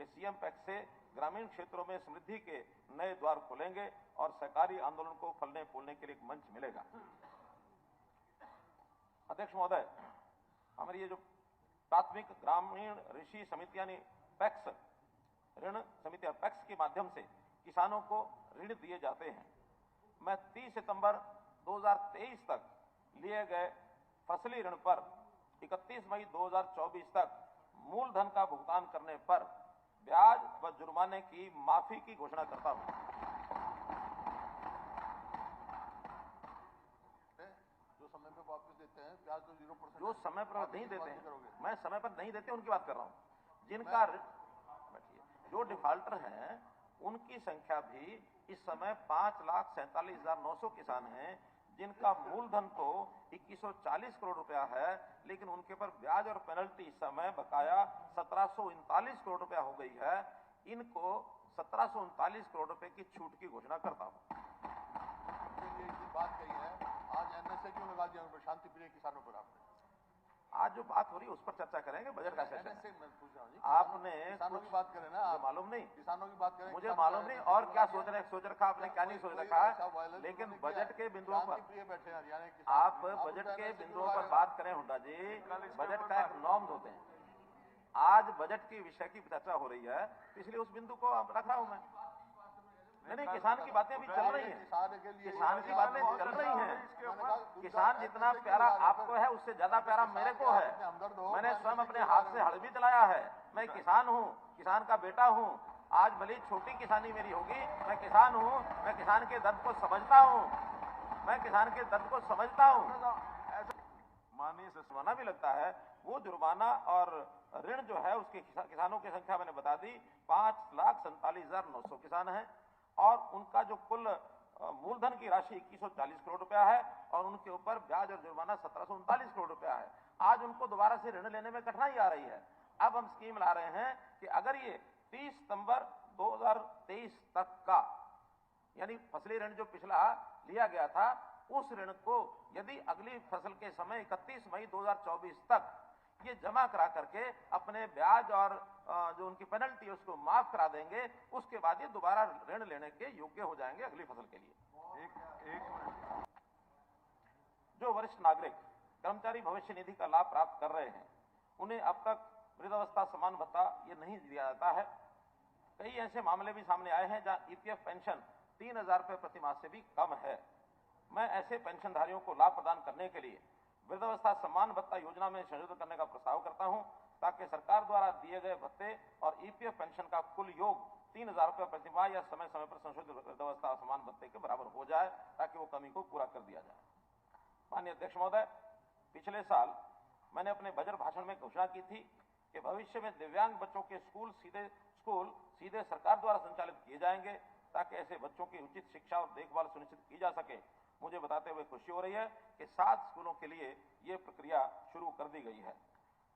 CM PACS से ग्रामीण क्षेत्रों में समृद्धि के नए द्वार खोलेंगे और सहकारी आंदोलन को फलने फूलने के लिए एक मंच मिलेगा। अध्यक्ष महोदय, हमारी ये जो प्राथमिक ग्रामीण ऋषि समिति यानी पैक्स ऋण समितियां पैक्स के माध्यम से किसानों को ऋण दिए जाते हैं। मैं 30 सितंबर 2023 तक लिए गए फसली ऋण पर 31 मई 2024 तक मूलधन का भुगतान करने पर ब्याज व जुर्माने की माफी की घोषणा करता हूं। जो समय पर वापस देते हैं ब्याज तो 0%, जो समय पर नहीं देते हैं, मैं समय पर नहीं देते उनकी बात कर रहा हूं। जिनका जो डिफाल्टर हैं उनकी संख्या भी इस समय 5,47,900 किसान हैं, जिनका मूलधन तो 2140 करोड़ रुपया है, लेकिन उनके पर ब्याज और पेनल्टी इस समय बकाया 1739 करोड़ रुपया हो गई है। इनको 1739 करोड़ रुपए की छूट की घोषणा करता हूं। बात कही है, आज एनएसए क्यों लगा दिया शांति प्रिय किसानों पर? आपने आज जो बात हो रही है उस पर चर्चा करेंगे। बजट का सेशन आपने किसानों की बात करें ना, मालूम नहीं, किसानों की बात करें, मुझे मालूम नहीं और क्या सोच रखा आपने, क्या नहीं सोच रखा, लेकिन बजट के बिंदुओं पर बैठे हैं। आप बजट के बिंदुओं पर बात करें हुड्डा जी, बजट का एक नॉर्म्स होते हैं। आज बजट की विषय की चर्चा हो रही है, इसलिए उस बिंदु को रख रहा हूं मैं। नहीं, किसान की बातें अभी चल रही हैं, किसान की बातें चल रही हैं। किसान जितना प्यारा आपको है उससे ज्यादा प्यारा मेरे को है। मैंने स्वयं अपने हाथ से हल भी चलाया है। मैं किसान हूँ, किसान का बेटा हूँ। आज भले छोटी किसानी मेरी होगी, मैं किसान हूँ, मैं किसान के दर्द को समझता हूँ, मैं किसान के दर्द को समझता हूँ। माननीय से जुर्माना भी लगता है, वो जुर्माना और ऋण जो है उसके किसानों की संख्या मैंने बता दी, 5,47,900 किसान हैं और उनका जो कुल मूलधन की राशि 2140 करोड़ रुपया है और उनके ऊपर ब्याज और जुर्माना 1739 करोड़ रुपया है। आज उनको दोबारा से ऋण लेने में कठिनाई आ रही है। अब हम स्कीम ला रहे हैं कि अगर ये 30 सितंबर 2023 तक का यानी फसली ऋण जो पिछला लिया गया था, उस ऋण को यदि अगली फसल के समय 31 मई 2024 तक ये जमा करा करके अपने ब्याज और जो उनकी पेनल्टी है उसको माफ करा देंगे, उसके बाद ये दोबारा ऋण लेने के योग्य हो जाएंगे अगली फसल के लिए। जो वरिष्ठ नागरिक कर्मचारी भविष्य निधि का लाभ प्राप्त कर रहे हैं, उन्हें अब तक वृद्धावस्था सम्मान भत्ता ये नहीं दिया जाता है। कई ऐसे मामले भी सामने आए हैं जहां ईपीएफ पेंशन 3,000 रुपए प्रति माह से भी कम है। मैं ऐसे पेंशनधारियों को लाभ प्रदान करने के लिए वृद्धावस्था सम्मान भत्ता योजना में संशोधन करने का प्रस्ताव करता हूं, ताकि सरकार द्वारा दिए गए भत्ते और ईपीएफ पेंशन का कुल योग 3,000 रुपए प्रति माह या समय समय पर संशोधित वृद्धावस्था सम्मान भत्ते के बराबर हो जाए, ताकि वो कमी को पूरा कर दिया जाए। माननीय अध्यक्ष महोदय, पिछले साल मैंने अपने बजट भाषण में घोषणा की थी कि भविष्य में दिव्यांग बच्चों के स्कूल सीधे सरकार द्वारा संचालित किए जाएंगे, ताकि ऐसे बच्चों की उचित शिक्षा और देखभाल सुनिश्चित की जा सके। मुझे बताते हुए खुशी हो रही है कि 7 स्कूलों के लिए यह प्रक्रिया शुरू कर दी गई है।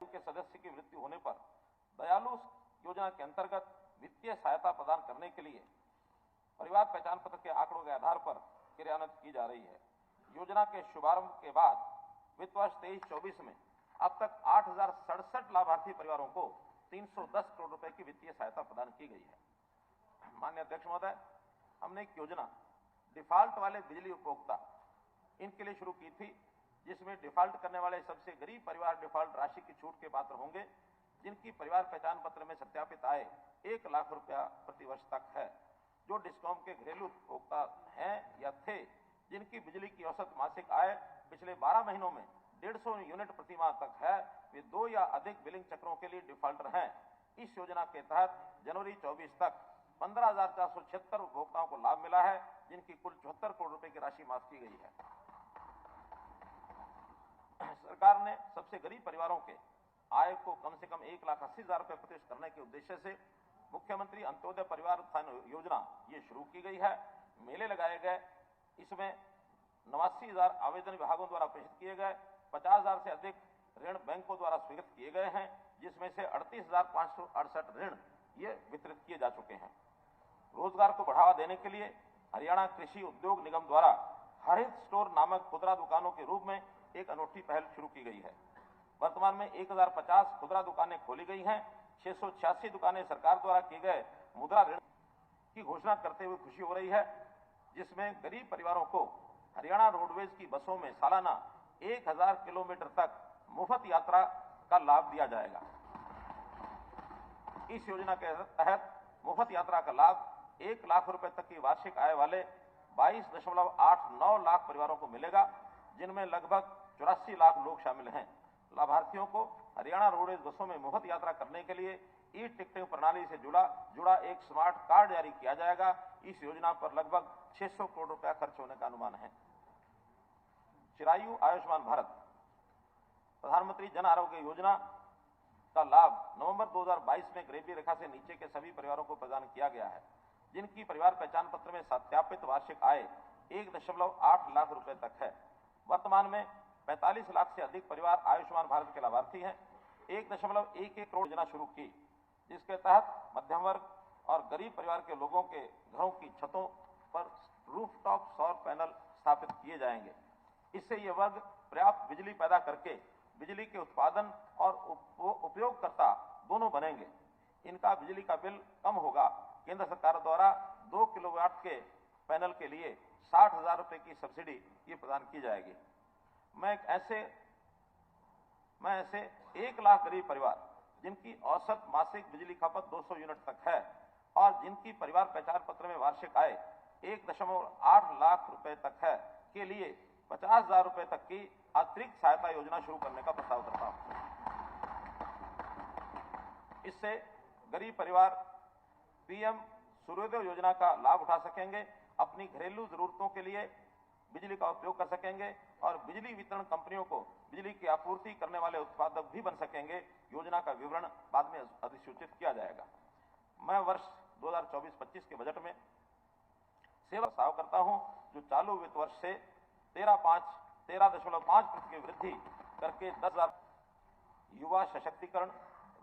के सदस्य की मृत्यु होने पर दयालु योजना के अंतर्गत वित्तीय सहायता प्रदान करने के लिए परिवार पहचान पत्र के आंकड़ों के आधार पर क्रियान्वित की जा रही है। योजना के शुभारंभ के बाद वित्त वर्ष 23-24 में अब तक 8,067 लाभार्थी परिवारों को 310 करोड़ रुपए की वित्तीय सहायता प्रदान की गई है। माननीय अध्यक्ष महोदय, हमने एक योजना डिफॉल्ट वाले बिजली उपभोक्ता इनके लिए शुरू की थी, जिसमें डिफॉल्ट करने वाले सबसे गरीब परिवार डिफॉल्ट राशि की छूट के पात्र होंगे, जिनकी परिवार पहचान पत्र में सत्यापित आय 1 लाख रुपया प्रति वर्ष तक है। जो डिस्कॉम के घरेलू उपभोक्ता हैं या थे, जिनकी बिजली की औसत मासिक आय पिछले 12 महीनों में 150 यूनिट प्रति माह तक है, वे 2 या अधिक बिलिंग चक्रों के लिए डिफॉल्टर हैं। इस योजना के तहत जनवरी 24 तक 15,476 उपभोक्ताओं को लाभ मिला है, जिनकी कुल 74 करोड़ रुपए की राशि माफ की गई है। सरकार ने सबसे गरीब परिवारों के आय को कम से कम 1,80,000 रुपए प्रतिवर्ष करने के उद्देश्य से मुख्यमंत्री अंत्योदय परिवार उत्थान योजना ये शुरू की गई है। मेले लगाए गए, इसमें 89,000 आवेदन विभागों द्वारा प्रेषित किए गए, 50,000 से अधिक ऋण बैंकों द्वारा स्वीकृत किए गए हैं, जिसमें से 38,568 ऋण ये वितरित किए जा चुके हैं। रोजगार को बढ़ावा देने के लिए हरियाणा कृषि उद्योग निगम द्वारा हरित स्टोर नामक खुदरा दुकानों के रूप में एक अनोखी पहल शुरू की गई है। वर्तमान में 1,050 खुदरा दुकानें खोली गई हैं, 686 दुकानें सरकार द्वारा किए गए मुद्रा ऋण की घोषणा करते हुए खुशी हो रही है, जिसमें गरीब परिवारों को हरियाणा रोडवेज की बसों में सालाना 1000 किलोमीटर तक मुफ्त यात्रा का लाभ दिया जाएगा। इस योजना के तहत मुफ्त यात्रा का लाभ 1 लाख रुपए तक की वार्षिक आय वाले 22.89 लाख परिवारों को मिलेगा, जिनमें लगभग 84 लाख लोग शामिल हैं। लाभार्थियों को हरियाणा रोडवेज बसों में मुफ्त यात्रा करने के लिए ई टिकटिंग प्रणाली से जुड़ा एक स्मार्ट कार्ड जारी किया जाएगा। इस योजना पर लगभग 600 करोड़ रुपया खर्च होने का अनुमान है। चिरायु आयुष्मान भारत प्रधानमंत्री जन आरोग्य योजना का लाभ नवंबर 2022 में गरीबी रेखा से नीचे के सभी परिवारों को प्रदान किया गया है, जिनकी परिवार पहचान पत्र में सत्यापित वार्षिक आय 1.8 लाख रुपए तक है। वर्तमान में 45 लाख से अधिक परिवार आयुष्मान भारत के लाभार्थी हैं। 1.11 करोड़ योजना शुरू की, जिसके तहत मध्यम वर्ग और गरीब परिवार के लोगों के घरों की छतों पर रूफटॉप सौर पैनल स्थापित किए जाएंगे। इससे ये वर्ग पर्याप्त बिजली पैदा करके बिजली के उत्पादन और उपयोगकर्ता दोनों बनेंगे। इनका बिजली का बिल कम होगा। केंद्र सरकार द्वारा 2 किलोवाट के पैनल के लिए 60,000 रुपए की सब्सिडी ये प्रदान की जाएगी। मैं ऐसे 1 लाख गरीब परिवार जिनकी औसत मासिक बिजली खपत 200 यूनिट तक है और जिनकी परिवार पहचान पत्र में वार्षिक आय 1.8 लाख रुपए तक है, के लिए 50,000 रुपए तक की अतिरिक्त सहायता योजना शुरू करने का प्रस्ताव करता हूं। इससे गरीब परिवार पीएम सूर्योदय योजना का लाभ उठा सकेंगे, अपनी घरेलू जरूरतों के लिए बिजली का उपयोग कर सकेंगे और बिजली वितरण कंपनियों को बिजली की आपूर्ति करने वाले उत्पादक भी बन सकेंगे। योजना का विवरण बाद में अधिसूचित किया जाएगा। मैं वर्ष 2024-25 के बजट में सेवा प्रस्ताव करता हूं, जो चालू वित्त वर्ष से 13.5% की वृद्धि करके 10,000। युवा सशक्तिकरण,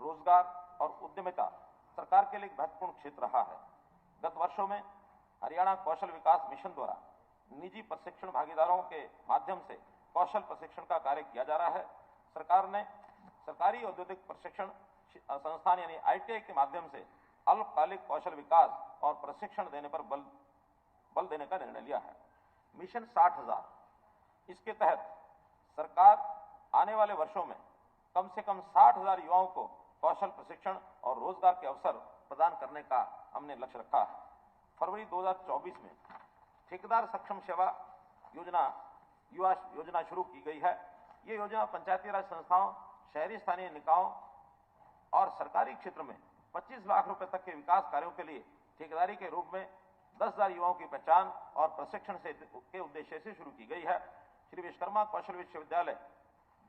रोजगार और उद्यमिता सरकार के लिए एक महत्वपूर्ण क्षेत्र रहा है। गत वर्षों में हरियाणा कौशल विकास मिशन द्वारा निजी प्रशिक्षण भागीदारों के माध्यम से कौशल प्रशिक्षण का कार्य किया जा रहा है। सरकार ने सरकारी औद्योगिक प्रशिक्षण संस्थान यानी ITI के माध्यम से अल्पकालिक कौशल विकास और प्रशिक्षण देने पर बल देने का निर्णय लिया है। मिशन 60,000, इसके तहत सरकार आने वाले वर्षों में कम से कम 60,000 युवाओं को कौशल प्रशिक्षण और रोजगार के अवसर प्रदान करने का हमने लक्ष्य रखा है। फरवरी 2024 में ठेकेदार सक्षम सेवा युवा योजना शुरू की गई है। ये योजना पंचायती राज संस्थाओं, शहरी स्थानीय निकायों और सरकारी क्षेत्र में 25 लाख रुपए तक के विकास कार्यों के लिए ठेकेदारी के रूप में 10,000 युवाओं की पहचान और प्रशिक्षण के उद्देश्य से शुरू की गई है। श्री विश्वकर्मा कौशल विश्वविद्यालय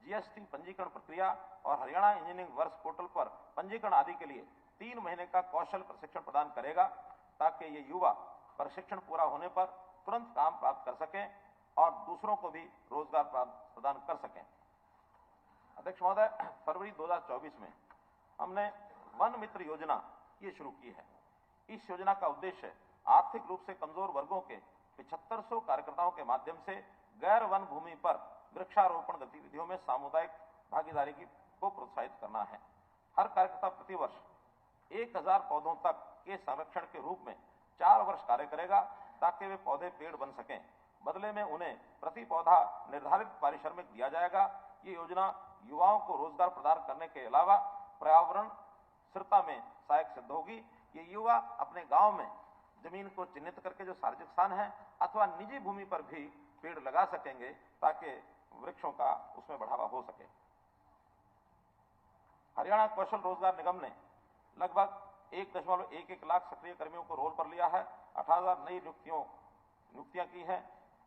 GST पंजीकरण प्रक्रिया और हरियाणा इंजीनियरिंग वर्ष पोर्टल पर पंजीकरण आदि के लिए 3 महीने का कौशल प्रशिक्षण प्रदान करेगा, ताकि ये युवा प्रशिक्षण पूरा होने पर तुरंत काम प्राप्त कर सकें और दूसरों को भी रोजगार प्रदान कर सकें। अध्यक्ष महोदय, फरवरी 2024 में हमने वन मित्र योजना ये शुरू की है। इस योजना का उद्देश्य आर्थिक रूप से कमजोर वर्गों के 7500 कार्यकर्ताओं के माध्यम से गैर वन भूमि पर वृक्षारोपण गतिविधियों में सामुदायिक भागीदारी को प्रोत्साहित करना है। हर कार्यकर्ता प्रतिवर्ष 1000 पौधों तक के संरक्षण के रूप में 4 वर्ष कार्य करेगा, ताकि वे पौधे पेड़ बन सकें। बदले में उन्हें प्रति पौधा निर्धारित पारिश्रमिक दिया जाएगा। ये योजना युवाओं को रोजगार प्रदान करने के अलावा पर्यावरण स्थिरता में सहायक सिद्ध होगी। ये युवा अपने गांव में जमीन को चिन्हित करके जो सार्वजनिक स्थान है अथवा निजी भूमि पर भी पेड़ लगा सकेंगे, ताकि वृक्षों का उसमें बढ़ावा हो सके। हरियाणा कौशल रोजगार निगम ने लगभग 1.11 लाख सक्रिय कर्मियों को रोल पर लिया है। 18,000 नई नियुक्तियां की हैं,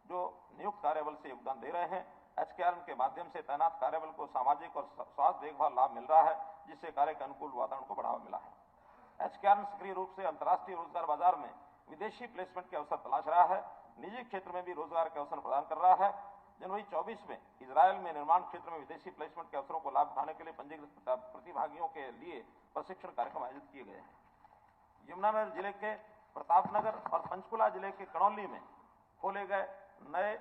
जो नियुक्त कार्यबल से योगदान दे रहे हैं। HKRN के माध्यम से तैनात कार्यबल को सामाजिक और स्वास्थ्य देखभाल लाभ मिल रहा है, जिससे कार्य के अनुकूल वातावरण को बढ़ावा मिला है। HKRN सक्रिय रूप से अंतर्राष्ट्रीय रोजगार बाजार में विदेशी प्लेसमेंट के अवसर तलाश रहा है। निजी क्षेत्र में भी रोजगार के अवसर प्रदान कर रहा है। जनवरी 24 में इजरायल में निर्माण क्षेत्र में विदेशी प्लेसमेंट के अवसरों को लाभ उठाने के लिए पंजीकृत प्रतिभागियों के लिए प्रशिक्षण कार्यक्रम आयोजित किए गए हैं। यमुनानगर जिले के प्रतापनगर और पंचकुला जिले के कणौली में खोले गए नए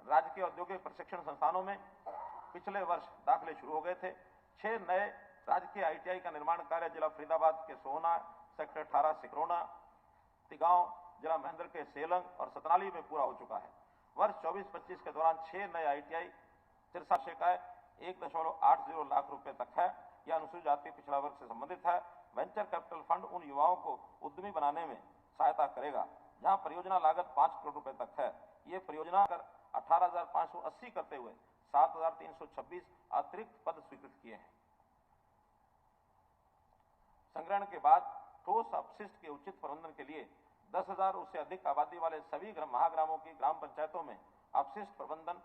राजकीय औद्योगिक प्रशिक्षण संस्थानों में पिछले वर्ष दाखिले शुरू हो गए थे। 6 नए राजकीय ITI का निर्माण कार्य जिला फरीदाबाद के सोहना, सेक्टर 18 सिकरोना, तिगांव, जिला महेंद्र के सेलंग और सतनाली में पूरा हो चुका है। वर्ष 24-25 के दौरान 6 नए ITI तिरसा शिकाय 1.80 लाख रुपए तक है। यह अनुसूचित जाति पिछड़ा वर्ग से संबंधित है। वेंचर कैपिटल फंड उन युवाओं को उद्यमी बनाने में सहायता करेगा जहां परियोजना लागत 5 करोड़ रुपए तक है। ये परियोजना कर 18,580 करते हुए 7,326 अतिरिक्त पद स्वीकृत किए हैं। संग्रहण के बाद ठोस अपशिष्ट के उचित प्रबंधन के लिए 10,000 उससे अधिक आबादी वाले सभी महाग्रामों की ग्राम पंचायतों में अपशिष्ट प्रबंधन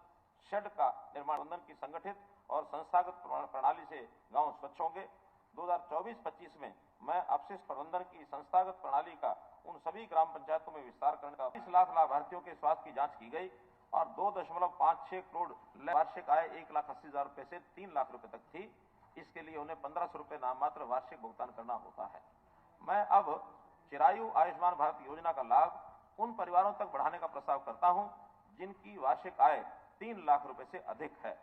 शेड का निर्माण प्रबंधन की संगठित और संस्थागत प्रणाली से गांव स्वच्छ होंगे। 2024-25 में मैं अपशिष्ट प्रबंधन की संस्थागत प्रणाली का उन सभी ग्राम पंचायतों में विस्तार करने का 20 लाख लाभार्थियों के स्वास्थ्य की जांच की गई और 2.56 करोड़ वार्षिक आय 1,80,000 रुपए से 3 लाख रुपए तक थी। इसके लिए उन्हें 1,500 रुपए नाम मात्र वार्षिक भुगतान करना होता है। मैं अब चिरायु आयुष्मान भारत योजना का लाभ उन परिवारों तक बढ़ाने का प्रस्ताव करता हूं जिनकी वार्षिक आय 3 लाख रुपए से अधिक है।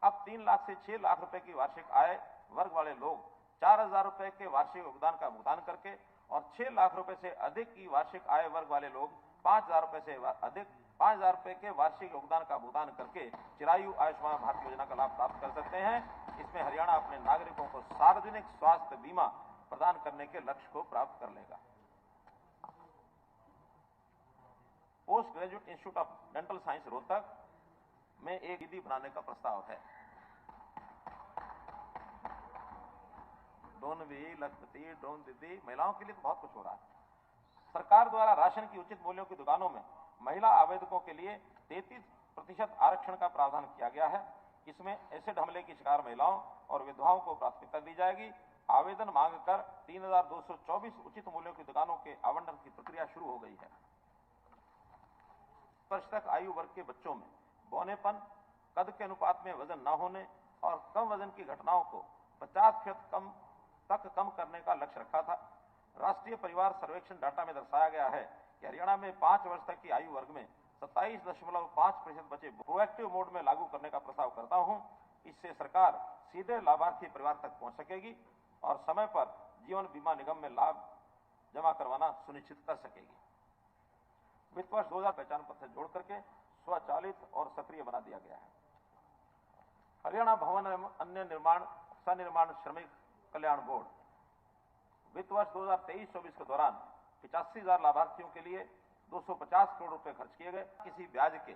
अब 3 लाख से 6 लाख रुपए की वार्षिक आय वर्ग वाले लोग 4,000 रुपए के वार्षिक योगदान का भुगतान करके और 6 लाख रुपए से अधिक की वार्षिक आय वर्ग वाले लोग 5,000 रुपए से अधिक 5,000 रुपए के वार्षिक योगदान का भुगतान करके चिरायु आयुष्मान भारत योजना का लाभ प्राप्त कर सकते हैं। इसमें हरियाणा अपने नागरिकों को सार्वजनिक स्वास्थ्य बीमा प्रदान करने के लक्ष्य को प्राप्त कर लेगा। Post graduate institute of dental science Rohtak में एक दीदी बनाने का प्रस्ताव है। ड्रोन भी लखपति ड्रोन दीदी महिलाओं के लिए तो बहुत कुछ हो रहा है। सरकार द्वारा राशन की उचित मूल्यों की दुकानों में महिला आवेदकों के लिए 33% आरक्षण का प्रावधान किया गया है। इसमें एसिड हमले की शिकार महिलाओं और विधवाओं को प्राथमिकता दी जाएगी। आवेदन मांगकर 3,224 उचित मूल्यों की दुकानों के आवंटन की प्रक्रिया शुरू हो गई है। वर्ष तक आयु वर्ग के बच्चों में बौनेपन, कद के अनुपात में वजन न होने और कम वजन की घटनाओं को 50% तक कम करने का लक्ष्य रखा था। राष्ट्रीय परिवार सर्वेक्षण डाटा में दर्शाया गया है कि हरियाणा में 5 वर्ष तक की आयु वर्ग में 27.5% बच्चे प्रोएक्टिव मोड में लागू करने का प्रस्ताव करता हूं। इससे सरकार सीधे लाभार्थी परिवार तक पहुंच सकेगी और समय पर जीवन बीमा निगम में लाभ जमा करवाना सुनिश्चित कर सकेगी। वित्त वर्ष 2000 पहचान पत्र जोड़ करके स्वचालित और सक्रिय बना दिया गया है। हरियाणा भवन एवं अन्य निर्माण सनिर्माण श्रमिक कल्याण बोर्ड वित्त वर्ष 2023-24 के दौरान 85,000 लाभार्थियों के लिए 250 करोड़ रुपए खर्च किए गए। किसी ब्याज के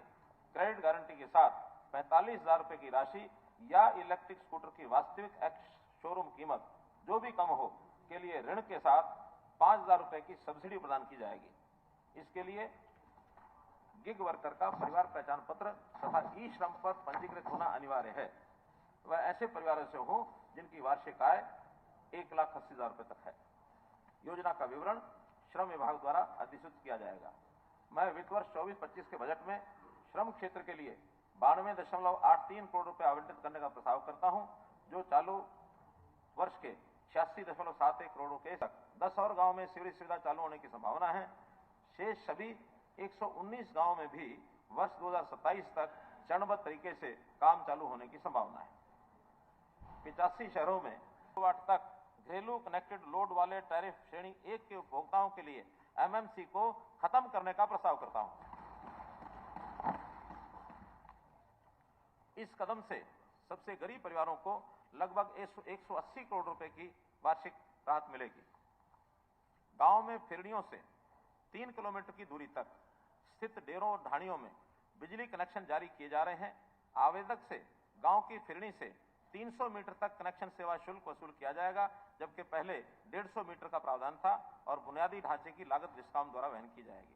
क्रेडिट गारंटी के साथ 45,000 रुपए की राशि या इलेक्ट्रिक स्कूटर की वास्तविक एक्स शोरूम कीमत जो भी कम हो के लिए ऋण के साथ 5,000 रुपए की सब्सिडी प्रदान की जाएगी। इसके लिए गिग वर्कर का परिवार पहचान पत्र तथा ई श्रम पर पंजीकृत होना अनिवार्य है। वह ऐसे परिवारों से हो जिनकी वार्षिक आय 1,80,000 रुपए तक है। योजना का विवरण श्रम विभाग द्वारा अधिसूचित किया जाएगा। मैं वित्त वर्ष 24-25 के बजट में श्रम क्षेत्र के लिए 92.83 करोड़ रुपए आवंटित करने का प्रस्ताव करता हूं, जो चालू वर्ष के 86.71 करोड़ के तक 10 और गांव में सीवरेज सुविधा चालू होने की संभावना है। शेष सभी 119 गांव में भी वर्ष 2027 तक चरणबद्ध तरीके से काम चालू होने की संभावना है। 85 शहरों में 2 वाट तक घरेलू कनेक्टेड लोड वाले टैरिफ श्रेणी 1 के उपभोक्ताओं के लिए MMC को खत्म करने का प्रस्ताव करता हूं। इस कदम से सबसे गरीब परिवारों को लगभग 180 करोड़ रुपए की वार्षिक राहत मिलेगी। गांव में फिरनियों से 3 किलोमीटर की दूरी तक स्थित डेरों और ढाणियों में बिजली कनेक्शन जारी किए जा रहे हैं। आवेदक से गांव की फिरनी से 300 मीटर तक कनेक्शन सेवा शुल्क वसूल किया जाएगा, जबकि पहले 150 मीटर का प्रावधान था और बुनियादी ढांचे की लागत डिस्कॉम द्वारा वहन की जाएगी।